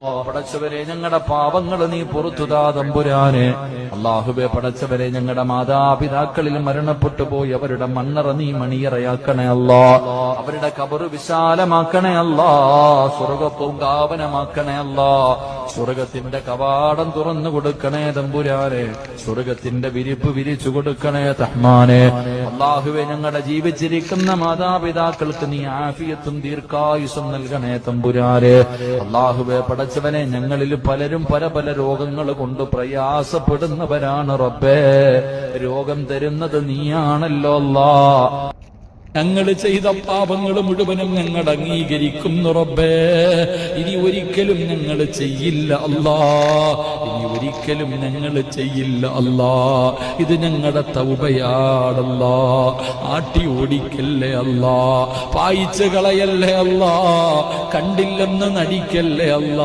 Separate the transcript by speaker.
Speaker 1: പടച്ചവരെ ഞങ്ങളുടെ പാപങ്ങൾ നീ പുറത്തുതാ തമ്പുരാനെ. അല്ലാഹുവേ പടച്ചവരെ ഞങ്ങളുടെ മാതാപിതാക്കളിൽ മരണപ്പെട്ടു പോയി അവരുടെ മണ്ണറ നീ മണിയറയാക്കണേ അല്ലാ. അവരുടെ ഖബറ് വിശാലമാക്കണേ അല്ലാ. സ്വർഗ്ഗപൂങ്കാവനമാക്കണേ അല്ലാ. സ്വർഗത്തിന്റെ കവാടം തുറന്നു കൊടുക്കണേ തമ്പുരാനെ. സ്വർഗത്തിന്റെ വിരിപ്പ് വിരിച്ചു കൊടുക്കണേ റഹ്മാനെ. അല്ലാഹുവേ ഞങ്ങളുടെ ജീവിച്ചിരിക്കുന്ന മാതാപിതാക്കൾക്ക് നീ ആഫിയത്തും ദീർഘായുസ്സും നൽകണേ തമ്പുരാനെ. അല്ലാഹുവേ പടച്ചവനെ ഞങ്ങളിൽ പലരും പല പല രോഗങ്ങൾ കൊണ്ട് പ്രയാസപ്പെടുന്നവരാണ് റബ്ബേ. രോഗം തരുന്നത് നീയാണല്ലോ അല്ലാ. ഞങ്ങൾ ചെയ്ത പാപങ്ങൾ മുഴുവനും ഞങ്ങൾ അംഗീകരിക്കുന്നു റബ്ബേ. ഇനി ഒരിക്കലും ഞങ്ങൾ ചെയ്യില്ല അല്ലാ. ഇനി ഒരിക്കലും ഞങ്ങൾ ചെയ്യില്ല അല്ലാ. ഇത് ഞങ്ങളുടെ തൗബയാണല്ലാ. ആട്ടി ഓടിക്കല്ലേ അല്ലാ. പായിച്ചു കളയല്ലേ അല്ലാ. കണ്ടില്ലെന്ന് നടിക്കല്ലേ അല്ലാ.